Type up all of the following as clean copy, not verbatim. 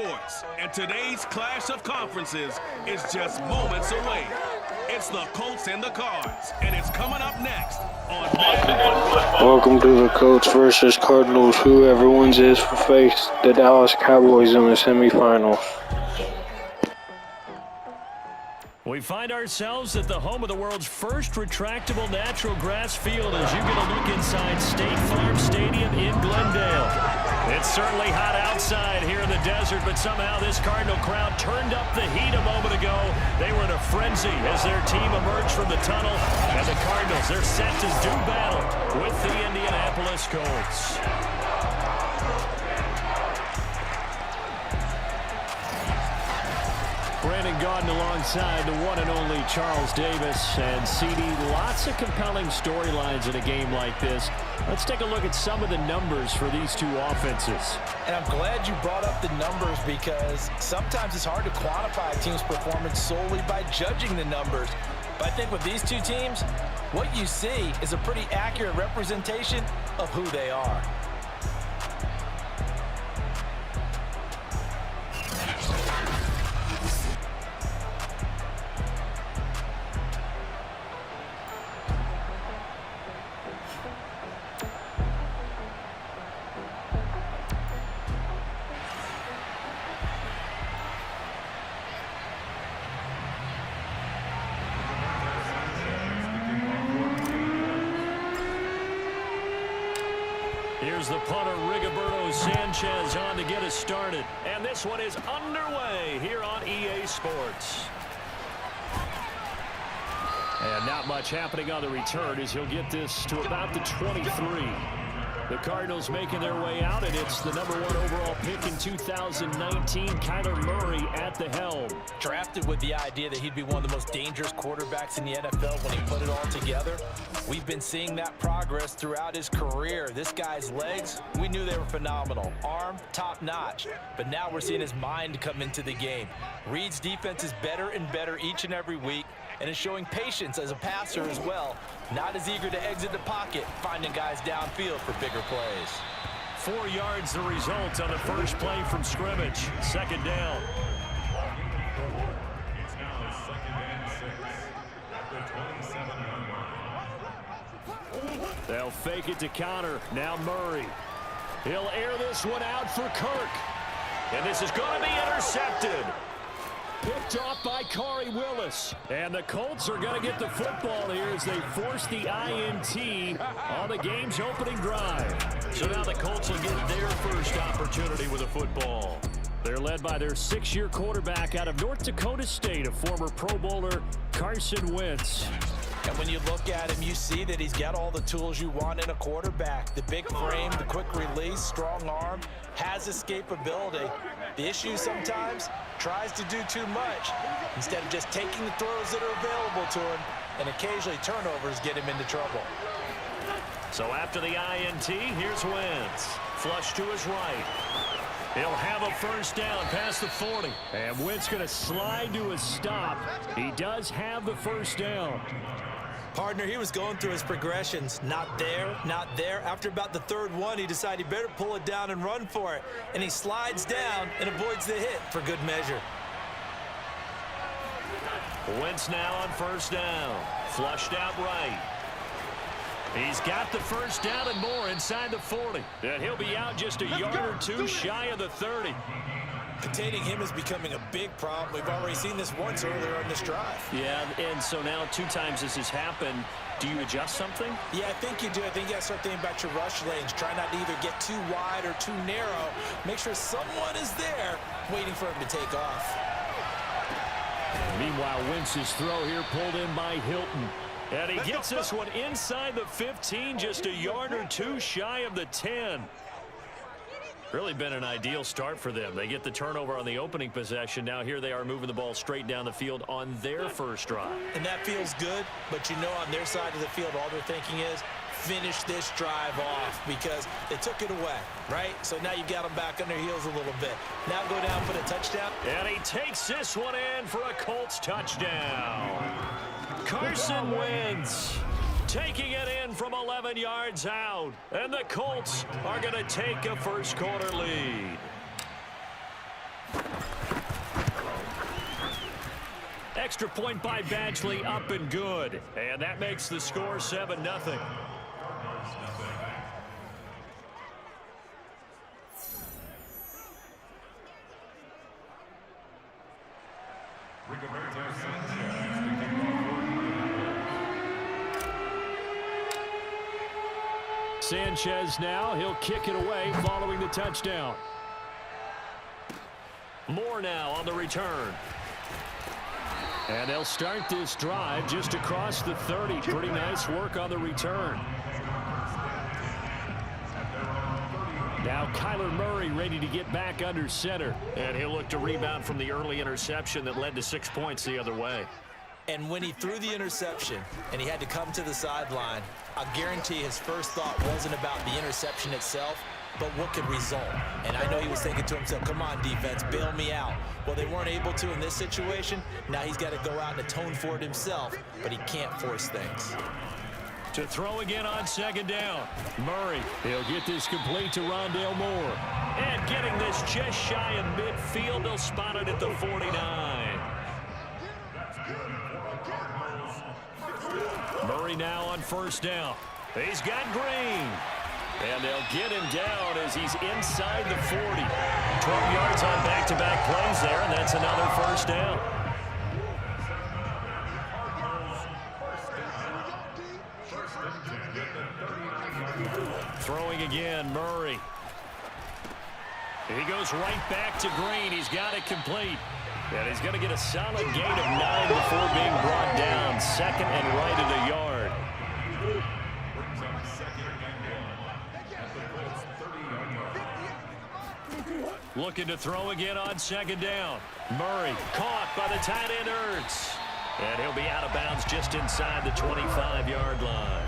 sports, and today's clash of conferences is just moments away. It's the Colts and the Cards, and it's coming up next on Madden. Welcome to the Colts versus Cardinals. Whoever wins this will face the Dallas Cowboys in the semifinals. We find ourselves at the home of the world's first retractable natural grass field as you get a look inside State Farm Stadium in Glendale. It's certainly hot outside here in the desert, but somehow this Cardinal crowd turned up the heat a moment ago. They were in a frenzy as their team emerged from the tunnel, and the Cardinals, they're set to do battle with the Indianapolis Colts. Brandon Gaudin alongside the one and only Charles Davis. And CD, lots of compelling storylines in a game like this. Let's take a look at some of the numbers for these two offenses. And I'm glad you brought up the numbers because sometimes it's hard to quantify a team's performance solely by judging the numbers. But I think with these two teams, what you see is a pretty accurate representation of who they are. Here's the punter, Rigoberto Sanchez, on to get us started. And this one is underway here on EA Sports. And not much happening on the return as he'll get this to about the 23. The Cardinals making their way out, and it's the #1 overall pick in 2019, Kyler Murray at the helm. Drafted with the idea that he'd be one of the most dangerous quarterbacks in the NFL when he put it all together. We've been seeing that progress throughout his career. This guy's legs, we knew they were phenomenal. Arm, top-notch. But now we're seeing his mind come into the game. Reed's defense is better and better each and every week, and is showing patience as a passer as well. Not as eager to exit the pocket, finding guys downfield for bigger plays. 4 yards the result on the first play from scrimmage. Second down. It's now 2nd and 6 at the 27-yard line. They'll fake it to counter. Now Murray. He'll air this one out for Kirk. And this is going to be intercepted. Picked off by Corey Willis. And the Colts are going to get the football here as they force the INT on the game's opening drive. So now the Colts will get their first opportunity with a football. They're led by their 6-year quarterback out of North Dakota State, a former Pro Bowler, Carson Wentz. And when you look at him, you see that he's got all the tools you want in a quarterback. The big frame, the quick release, strong arm, has escapability. The issue sometimes, tries to do too much instead of just taking the throws that are available to him, and occasionally turnovers get him into trouble. So after the INT, here's Wentz. Flush to his right. He'll have a first down past the 40. And Wentz going to slide to a stop. He does have the first down. Partner, he was going through his progressions. Not there, not there. After about the third one, he decided he better pull it down and run for it. And he slides down and avoids the hit for good measure. Wentz now on first down. Flushed out right. He's got the first down and more inside the 40. And he'll be out just a yard or two shy of the 30. Containing him is becoming a big problem. We've already seen this once earlier in this drive. Yeah, and so now 2 times this has happened. Do you adjust something? Yeah, I think you do. I think you got to start thinking about your rush lanes. Try not to either get too wide or too narrow. Make sure someone is there waiting for him to take off. Meanwhile, Wentz's throw here pulled in by Hilton. And he gets this one inside the 15, just a yard or two shy of the 10. Really been an ideal start for them. They get the turnover on the opening possession. Now here they are moving the ball straight down the field on their first drive. And that feels good, but you know on their side of the field all they're thinking is finish this drive off because they took it away, right? So now you got them back on their heels a little bit. Now go down for the touchdown. And he takes this one in for a Colts touchdown. Carson Wentz taking it in from 11 yards out. And the Colts are going to take a first quarter lead. extra point by Badgley up and good. And that makes the score 7-0. Sanchez now, he'll kick it away following the touchdown. Moore now on the return. And they'll start this drive just across the 30. Pretty nice work on the return. Now Kyler Murray ready to get back under center. And he'll look to rebound from the early interception that led to 6 points the other way. And when he threw the interception and he had to come to the sideline, I guarantee his first thought wasn't about the interception itself, but what could result. And I know he was thinking to himself, come on, defense, bail me out. Well, they weren't able to in this situation. Now he's got to go out and atone for it himself, but he can't force things. To throw again on second down. Murray, he'll get this complete to Rondale Moore. And getting this just shy of midfield, they'll spot it at the 49. Murray now on first down. He's got Green. And they'll get him down as he's inside the 40. 12 yards on back-to-back plays there, and that's another first down. Throwing again, Murray. He goes right back to Green. He's got it complete. And he's going to get a solid gain of 9 before being brought down. Second and right at a yard. Looking to throw again on second down. Murray caught by the tight end Ertz. And he'll be out of bounds just inside the 25-yard line.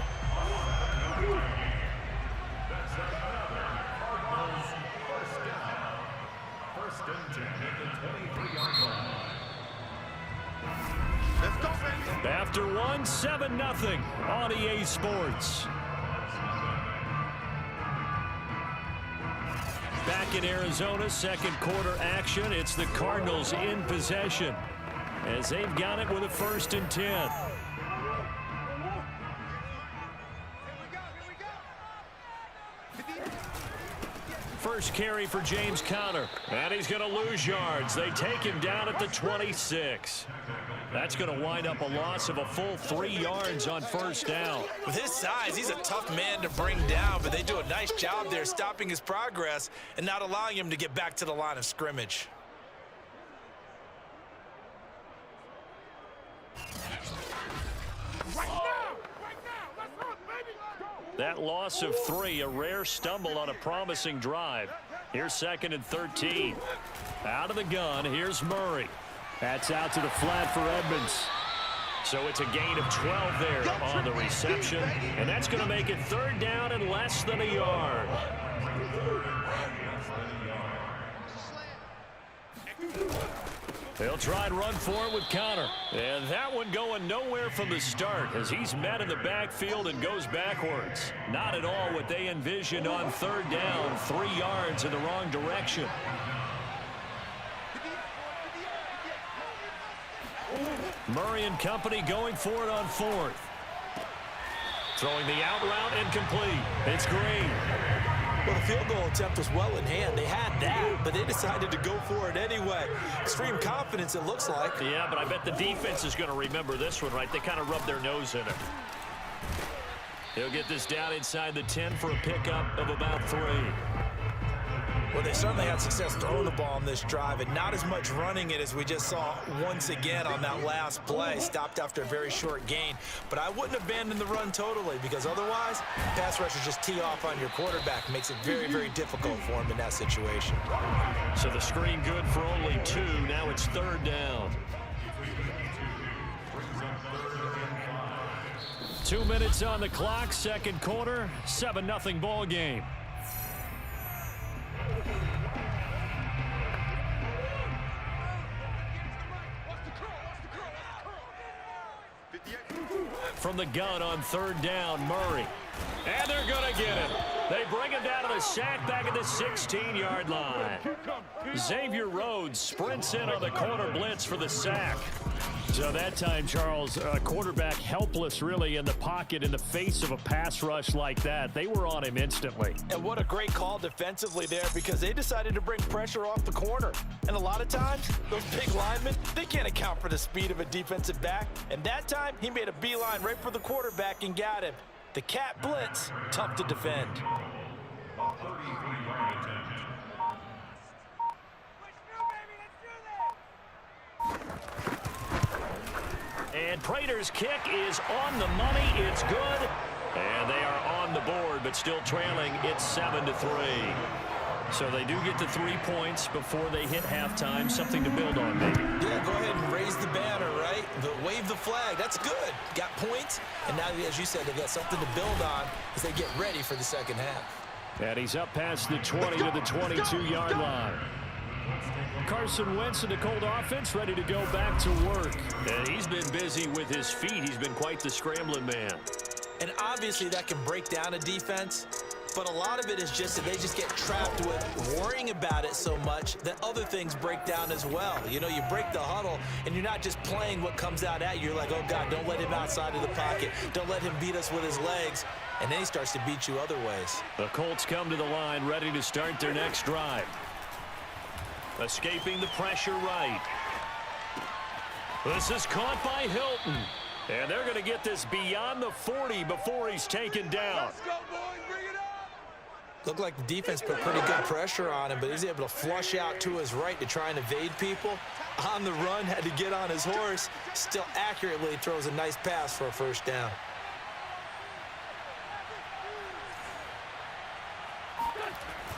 After one, 7-0 on EA Sports. Back in Arizona, second quarter action. It's the Cardinals in possession as they've got it with a 1st and 10. First carry for James Conner. And he's going to lose yards. They take him down at the 26. That's going to wind up a loss of a full 3 yards on first down. With his size, he's a tough man to bring down, but they do a nice job there stopping his progress and not allowing him to get back to the line of scrimmage. That loss of 3, a rare stumble on a promising drive. Here's 2nd and 13. Out of the gun, here's Murray. That's out to the flat for Edmonds. So it's a gain of 12 there on the reception. And that's going to make it 3rd down and less than a yard. They'll try and run for it with Conner. And that one going nowhere from the start as he's met in the backfield and goes backwards. Not at all what they envisioned on 3rd down. 3 yards in the wrong direction. Murray and company going for it on 4th. Throwing the out route incomplete. It's Green. Well, the field goal attempt was well in hand. They had that, but they decided to go for it anyway. Extreme confidence, it looks like. Yeah, but I bet the defense is going to remember this one, right? They kind of rubbed their nose in it. He'll get this down inside the 10 for a pickup of about 3. Well, they certainly had success throwing the ball on this drive and not as much running it as we just saw once again on that last play. Stopped after a very short gain. But I wouldn't abandon the run totally because otherwise, pass rushers just tee off on your quarterback. Makes it very, very difficult for him in that situation. So the screen good for only 2. Now it's 3rd down. 2 minutes on the clock, second quarter, 7-0 ball game. From the gun on 3rd down, Murray. And they're going to get it. They bring him down to the sack back at the 16-yard line. Xavier Rhodes sprints in on the corner blitz for the sack. So that time, Charles, quarterback helpless really in the pocket in the face of a pass rush like that. They were on him instantly. And what a great call defensively there, because they decided to bring pressure off the corner. And a lot of times, those big linemen, they can't account for the speed of a defensive back. And that time, he made a beeline right for the quarterback and got him. The cat blitz, tough to defend. A 33-yard attempt. And Prater's kick is on the money. It's good. And they are on the board, but still trailing. It's 7-3. So they do get the 3 points before they hit halftime. Something to build on, maybe. Yeah, go ahead and raise the banner, right? Wave the flag. That's good. Got points. And now, as you said, they got something to build on as they get ready for the second half. And he's up past the 20 to the 22-yard line. Carson Wentz and the Colt offense ready to go back to work. And he's been busy with his feet. He's been quite the scrambling man. And obviously that can break down a defense, but a lot of it is just that they just get trapped with worrying about it so much that other things break down as well. You know, you break the huddle, and you're not just playing what comes out at you. You're like, oh, God, don't let him outside of the pocket. Don't let him beat us with his legs. And then he starts to beat you other ways. The Colts come to the line ready to start their next drive. Escaping the pressure right. This is caught by Hilton. And they're going to get this beyond the 40 before he's taken down. Let's go, boys. Bring it up. Looked like the defense put pretty good pressure on him, but he's able to flush out to his right to try and evade people. On the run, had to get on his horse. Still accurately throws a nice pass for a first down.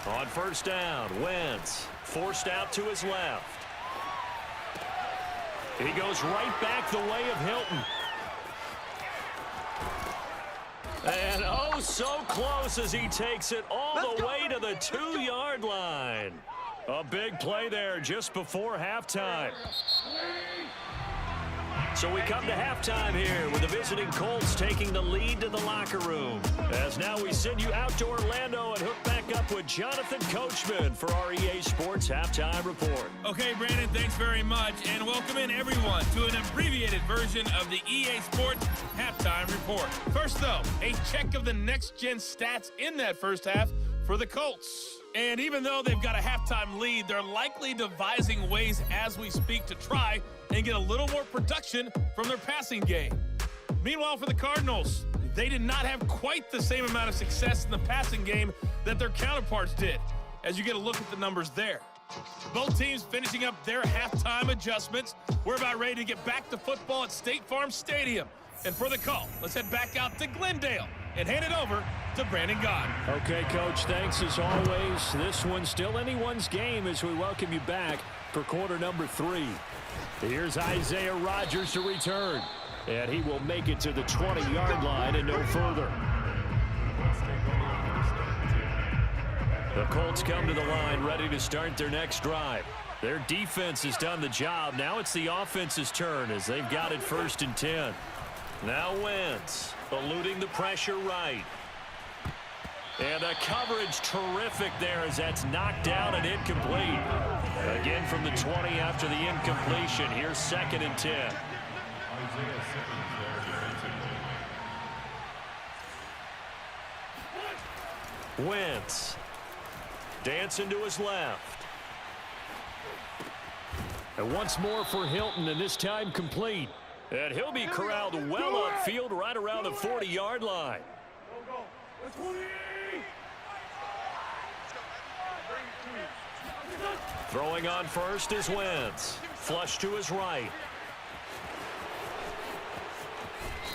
On first down, Wentz forced out to his left. He goes right back the way of Hilton. And oh, so close as he takes it all the way to the 2-yard line. A big play there just before halftime. So we come to halftime here with the visiting Colts taking the lead to the locker room. As now we send you out to Orlando and hook back up with Jonathan Coachman for our EA Sports Halftime Report. Okay, Brandon, thanks very much, and welcome in everyone to an abbreviated version of the EA Sports Halftime Report. First, though, a check of the next-gen stats in that first half for the Colts. And even though they've got a halftime lead, they're likely devising ways as we speak to try and get a little more production from their passing game. Meanwhile, for the Cardinals, they did not have quite the same amount of success in the passing game that their counterparts did, as you get a look at the numbers there. Both teams finishing up their halftime adjustments. We're about ready to get back to football at State Farm Stadium. And for the call, let's head back out to Glendale and hand it over to Brandon Gaudin. Okay, Coach, thanks as always. This one's still anyone's game as we welcome you back for quarter number 3. Here's Isaiah Rodgers to return, and he will make it to the 20-yard line and no further. The Colts come to the line ready to start their next drive. Their defense has done the job. Now it's the offense's turn as they've got it 1st and 10. Now Wentz eluding the pressure right. And the coverage terrific there as that's knocked down and incomplete. Again from the 20 after the incompletion. Here's 2nd and 10. Isaiah Simmons there defensively. Wentz dancing to his left. And once more for Hilton, and this time complete. And he'll be corralled well upfield right around the 40-yard line. Throwing on first is Wentz. Flush to his right.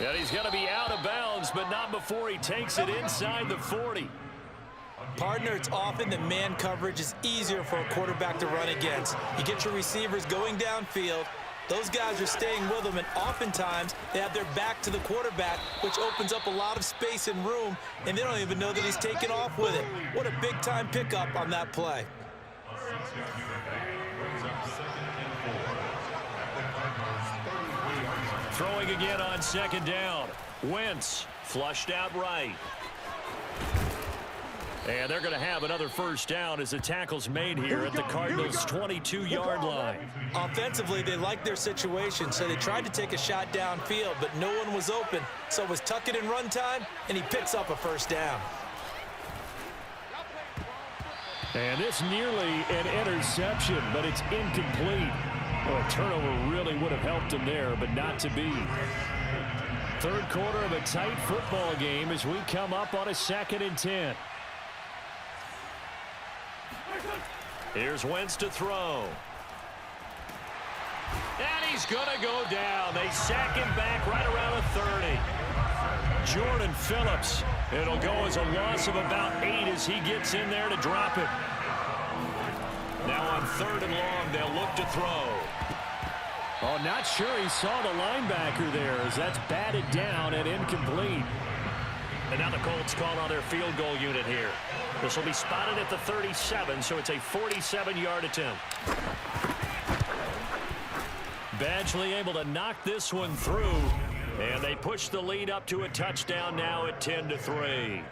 And he's going to be out of bounds, but not before he takes it inside the 40. Partner, it's often that man coverage is easier for a quarterback to run against. You get your receivers going downfield. Those guys are staying with them, and oftentimes they have their back to the quarterback, which opens up a lot of space and room, and they don't even know that he's taken off with it. What a big-time pickup on that play. A 6-yard pickup brings up 2nd and 4. Throwing again on 2nd down. Wentz flushed out right. And they're going to have another first down as the tackle's made here at the Cardinals' 22-yard line. Offensively, they liked their situation, so they tried to take a shot downfield, but no one was open. So it was tuck it in run time, and he picks up a first down. And it's nearly an interception, but it's incomplete. Well, a turnover really would have helped him there, but not to be. Third quarter of a tight football game as we come up on a 2nd and 10. Here's Wentz to throw. And he's going to go down. They sack him back right around the 30. Jordan Phillips. It'll go as a loss of about 8 as he gets in there to drop it. Now on 3rd and long, they'll look to throw. Oh, not sure he saw the linebacker there as that's batted down and incomplete. And now the Colts call on their field goal unit here. This will be spotted at the 37, so it's a 47-yard attempt. Badgley able to knock this one through, and they push the lead up to a touchdown now at 10-3.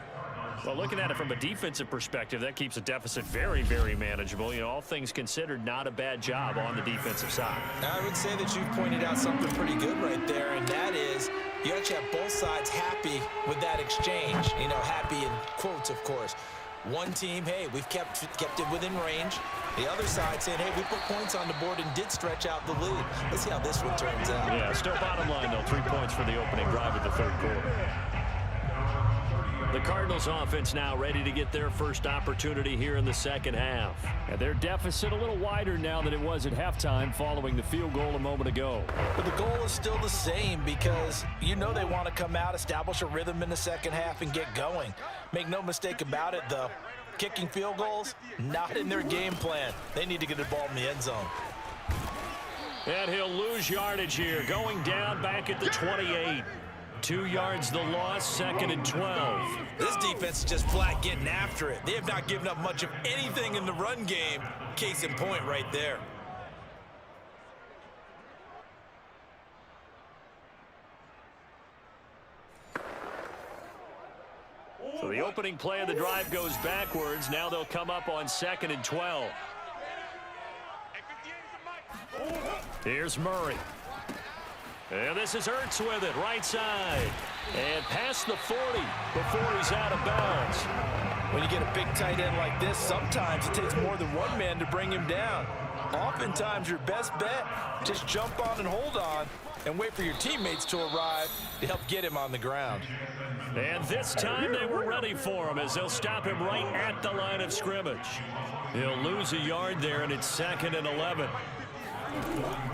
Well, looking at it from a defensive perspective, that keeps the deficit very, very manageable. You know, all things considered, not a bad job on the defensive side. I would say that you've pointed out something pretty good right there, and that is you actually have both sides happy with that exchange. You know, happy in quotes, of course. One team, hey, we've kept it within range. The other side saying, hey, we put points on the board and did stretch out the lead. Let's see how this one turns out. Yeah, still bottom line, though. 3 points for the opening drive of the third quarter. The Cardinals offense now ready to get their first opportunity here in the second half. And their deficit a little wider now than it was at halftime following the field goal a moment ago. But the goal is still the same because you know they want to come out, establish a rhythm in the second half, and get going. Make no mistake about it, though. Kicking field goals, not in their game plan. They need to get the ball in the end zone. And he'll lose yardage here, going down back at the 28. 2 yards the loss, 2nd and 12. This defense is just flat getting after it. They have not given up much of anything in the run game. Case in point right there. So the opening play of the drive goes backwards. Now they'll come up on 2nd and 12. Here's Murray. And this is Ertz with it, right side. And past the 40 before he's out of bounds. When you get a big tight end like this, sometimes it takes more than one man to bring him down. Oftentimes, your best bet, just jump on and hold on and wait for your teammates to arrive to help get him on the ground. And this time they were ready for him as they'll stop him right at the line of scrimmage. He'll lose a yard there, and it's 2nd and 11.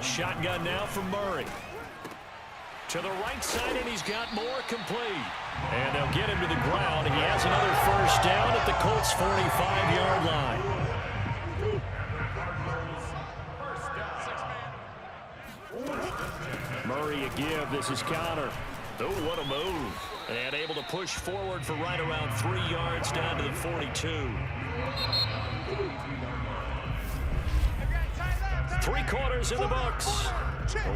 Shotgun now from Murray. To the right side, and he's got more complete. And they'll get him to the ground. He has another first down at the Colts' 45-yard line. Murray a give. This is Connor. Oh, what a move. And able to push forward for right around 3 yards down to the 42. 3 quarters in the books.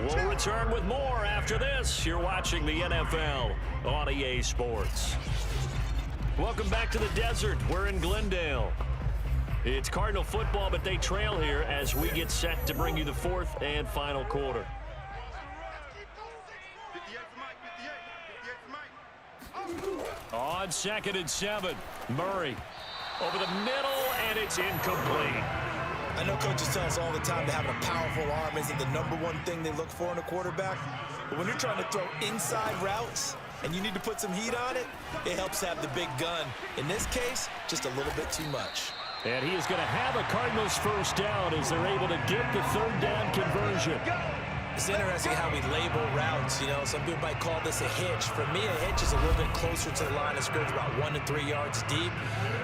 We'll return with more after this. You're watching the NFL on EA Sports. Welcome back to the desert. We're in Glendale. It's Cardinal football, but they trail here as we get set to bring you the 4th and final quarter. On 2nd and 7, Murray over the middle, and it's incomplete. I know coaches tell us all the time that having a powerful arm isn't the #1 thing they look for in a quarterback. But when you're trying to throw inside routes and you need to put some heat on it, it helps have the big gun. In this case, just a little bit too much. And he is going to have a Cardinals first down as they're able to get the 3rd down conversion. It's interesting how we label routes. You know, some people might call this a hitch. For me, a hitch is a little bit closer to the line of scrimmage, about 1 to 3 yards deep.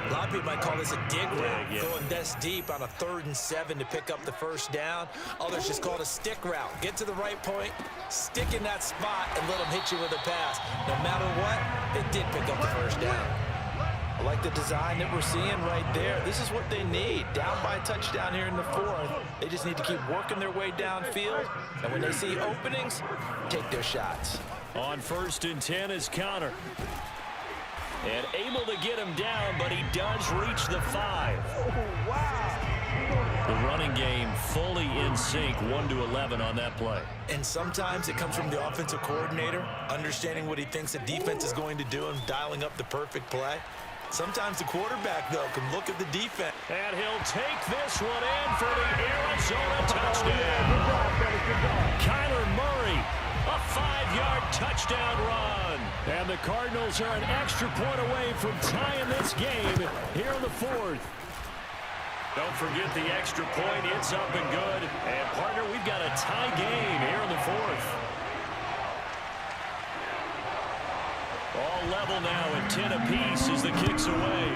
A lot of people might call this a dig route, going this deep on a 3rd and 7 to pick up the first down. Others just call it a stick route. Get to the right point, stick in that spot, and let them hit you with a pass. No matter what, it did pick up the first down. I like the design that we're seeing right there. This is what they need. Down by a touchdown here in the 4th. They just need to keep working their way downfield. And when they see openings, take their shots. On 1st and 10 is Connor. And able to get him down, but he does reach the 5. Oh, wow. The running game fully in sync, 1-11 on that play. And sometimes it comes from the offensive coordinator, understanding what he thinks the defense is going to do and dialing up the perfect play. Sometimes the quarterback, though, can look at the defense. And he'll take this one in for the Arizona touchdown. Kyler Murray, a 5-yard touchdown run. And the Cardinals are an extra point away from tying this game here in the 4th. Don't forget the extra point. It's up and good. And, partner, we've got a tie game here in the 4th. All level now at 10 apiece as the kick's away.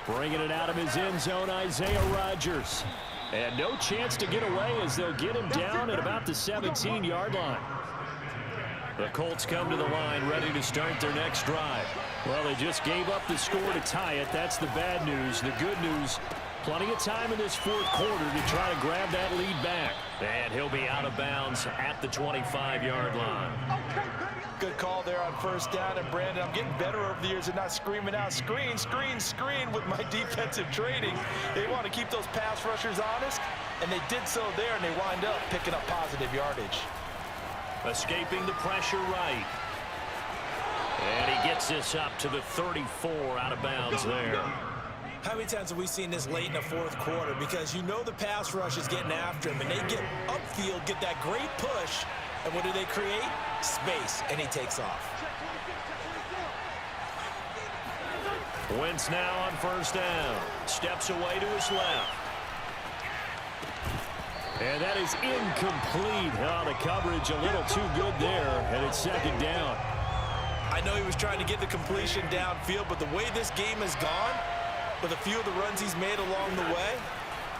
Bringing it out of his end zone, Isaiah Rodgers. And no chance to get away as they'll get him down at about the 17-yard line. The Colts come to the line ready to start their next drive. Well, they just gave up the score to tie it. That's the bad news. The good news, plenty of time in this 4th quarter to try to grab that lead back. And he'll be out of bounds at the 25-yard line. Good call there on first down. And, Brandon, I'm getting better over the years at not screaming out, screen, screen, screen with my defensive training. They want to keep those pass rushers honest, and they did so there, and they wind up picking up positive yardage. Escaping the pressure right. And he gets this up to the 34 out of bounds there. How many times have we seen this late in the 4th quarter? Because you know the pass rush is getting after him, and they get upfield, get that great push, and what do they create? Space, and he takes off. Wentz now on first down. Steps away to his left. And that is incomplete. Oh, the coverage a little too good there, and it's 2nd down. I know he was trying to get the completion downfield, but the way this game has gone, with a few of the runs he's made along the way,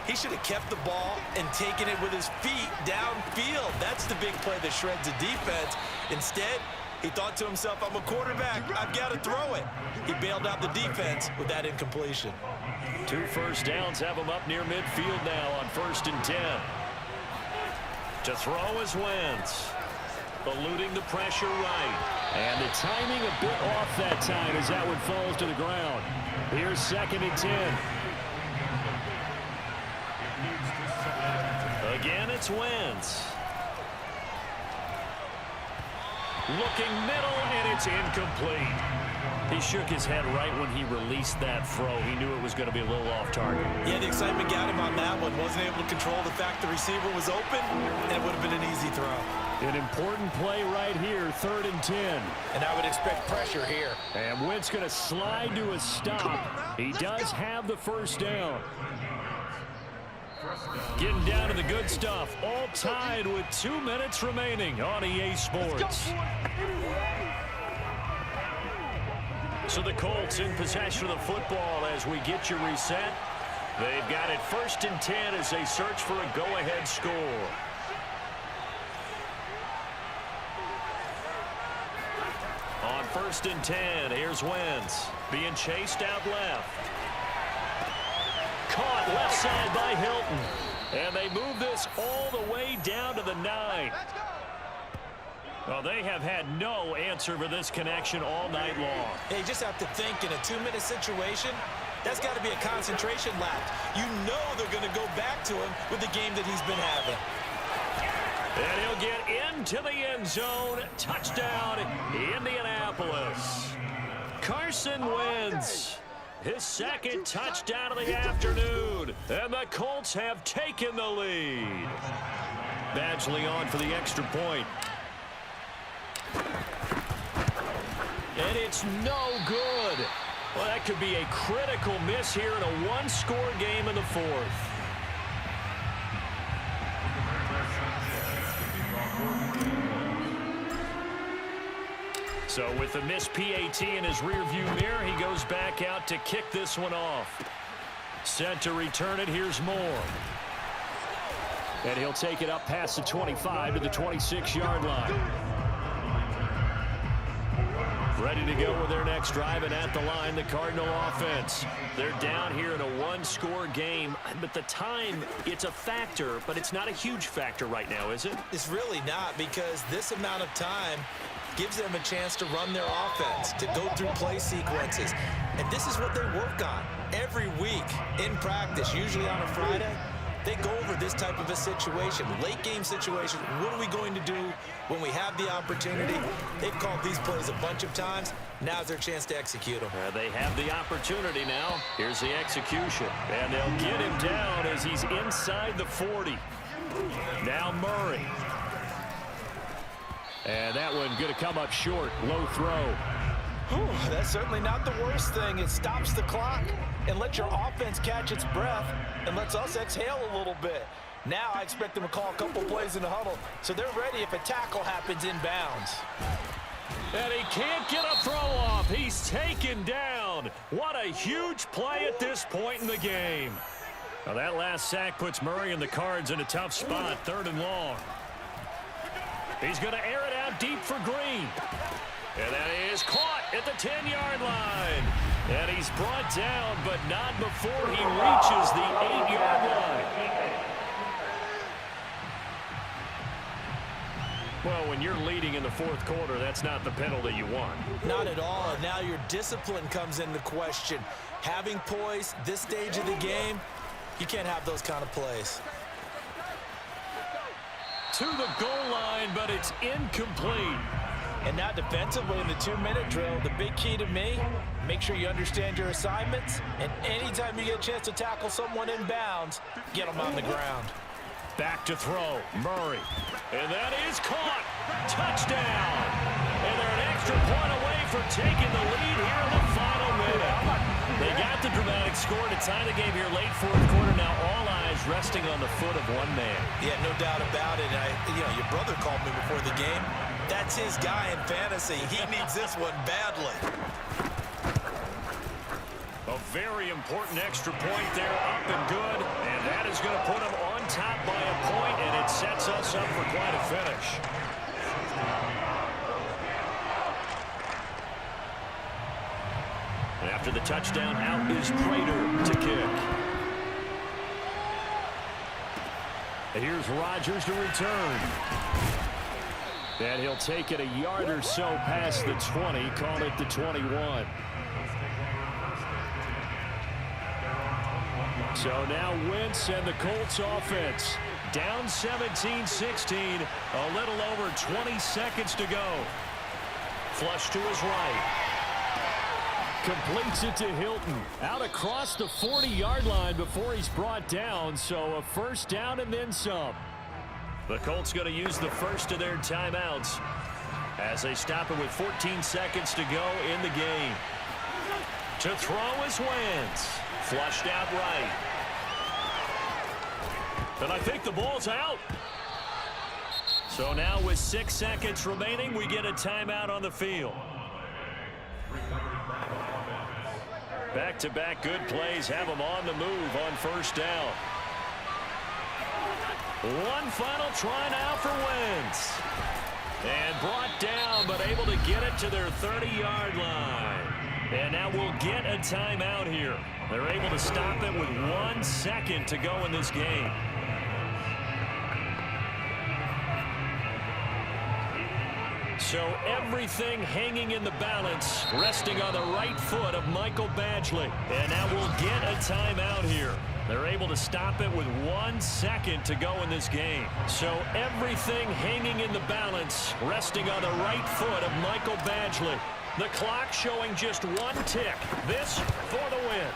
he should have kept the ball and taken it with his feet downfield. That's the big play that shreds the defense. Instead, he thought to himself, I'm a quarterback, I've got to throw it. He bailed out the defense with that incompletion. 2 first downs have him up near midfield now on 1st and 10. To throw is Wentz. Eluding the pressure right. And the timing a bit off that time as that one falls to the ground. Here's 2nd and 10. Again, it's Wentz. Looking middle, and it's incomplete. He shook his head right when he released that throw. He knew it was going to be a little off target. Yeah, the excitement got him on that one. Wasn't able to control the fact the receiver was open, and it would have been an easy throw. An important play right here, 3rd and 10. And I would expect pressure here. And Wentz going to slide to a stop. He does have the first down. Getting down to the good stuff. All tied with 2 minutes remaining on EA Sports. So the Colts in possession of the football as we get you reset. They've got it 1st and 10 as they search for a go-ahead score. On 1st and 10, here's Wentz. Being chased out left. Caught left side by Hilton. And they move this all the way down to the 9. Well, they have had no answer for this connection all night long. Hey, you just have to think in a 2-minute situation, that's got to be a concentration lapse. You know they're going to go back to him with the game that he's been having. And he'll get into the end zone. Touchdown, Indianapolis. Carson Wentz, his 2nd touchdown of the afternoon. And the Colts have taken the lead. Badgley on for the extra point. And it's no good. Well, that could be a critical miss here in a 1-score game in the 4th. So with the missed PAT in his rearview mirror, he goes back out to kick this one off. Set to return it, here's Moore. And he'll take it up past the 25 to the 26-yard line. Ready to go with their next drive, and at the line, the Cardinal offense. They're down here in a 1-score game, but the time, it's a factor, but it's not a huge factor right now, is it? It's really not, because this amount of time, gives them a chance to run their offense, to go through play sequences. And this is what they work on every week in practice, usually on a Friday. They go over this type of a situation, late game situation. What are we going to do when we have the opportunity? They've called these plays a bunch of times. Now's their chance to execute them. They have the opportunity now. Here's the execution. And they'll get him down as he's inside the 40. Now Murray. And that one going to come up short. Low throw. Whew, that's certainly not the worst thing. It stops the clock and lets your offense catch its breath and lets us exhale a little bit. Now I expect them to call a couple plays in the huddle so they're ready if a tackle happens inbounds. And he can't get a throw off. He's taken down. What a huge play at this point in the game. Now that last sack puts Murray and the Cards in a tough spot, 3rd and long. He's going to air it out deep for Green. And that is caught at the 10-yard line. And he's brought down, but not before he reaches the 8-yard line. Well, when you're leading in the 4th quarter, that's not the penalty you want. Not at all. And now your discipline comes into question. Having poise this stage of the game, you can't have those kind of plays. To the goal line, but it's incomplete. And now defensively in the 2-minute drill, the big key to me, make sure you understand your assignments, and anytime you get a chance to tackle someone in bounds, get them on the ground. Back to throw, Murray. And that is caught. Touchdown. And they're an extra point away from taking the lead here in the final minute. They got the dramatic score to tie the game here late 4th quarter. Now all eyes resting on the foot of one man. Yeah, no doubt about it. Your brother called me before the game. That's his guy in fantasy. He needs this one badly. A very important extra point there, up and good. And that is going to put him on top by a point, and it sets us up for quite a finish. And after the touchdown, out is Prater to kick. And here's Rodgers to return. And he'll take it a yard or so past the 20, call it the 21. So now Wentz and the Colts offense down 17-16, a little over 20 seconds to go. Flush to his right. Completes it to Hilton. Out across the 40-yard line before he's brought down, so a first down and then some. The Colts going to use the first of their timeouts as they stop it with 14 seconds to go in the game. To throw is Wentz. Flushed out right. And I think the ball's out. So now with 6 seconds remaining, we get a timeout on the field. Back-to-back good plays have them on the move on first down. One final try now for Wentz. And brought down, but able to get it to their 30-yard line. And now we'll get a timeout here. They're able to stop it with 1 second to go in this game. So everything hanging in the balance, resting on the right foot of Michael Badgley. And now we'll get a timeout here. They're able to stop it with 1 second to go in this game. So everything hanging in the balance, resting on the right foot of Michael Badgley. The clock showing just 1 tick. This for the win.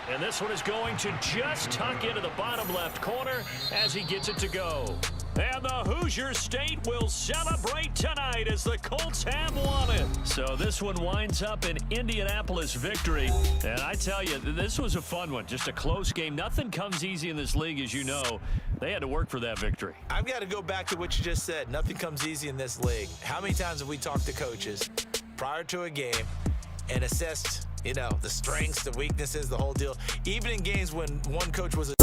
And this one is going to just tuck into the bottom left corner as he gets it to go. And the Hoosier State will celebrate tonight as the Colts have won it. So this one winds up an Indianapolis victory. And I tell you, this was a fun one. Just a close game. Nothing comes easy in this league, as you know. They had to work for that victory. I've got to go back to what you just said. Nothing comes easy in this league. How many times have we talked to coaches prior to a game and assessed, the strengths, the weaknesses, the whole deal? Even in games when one coach was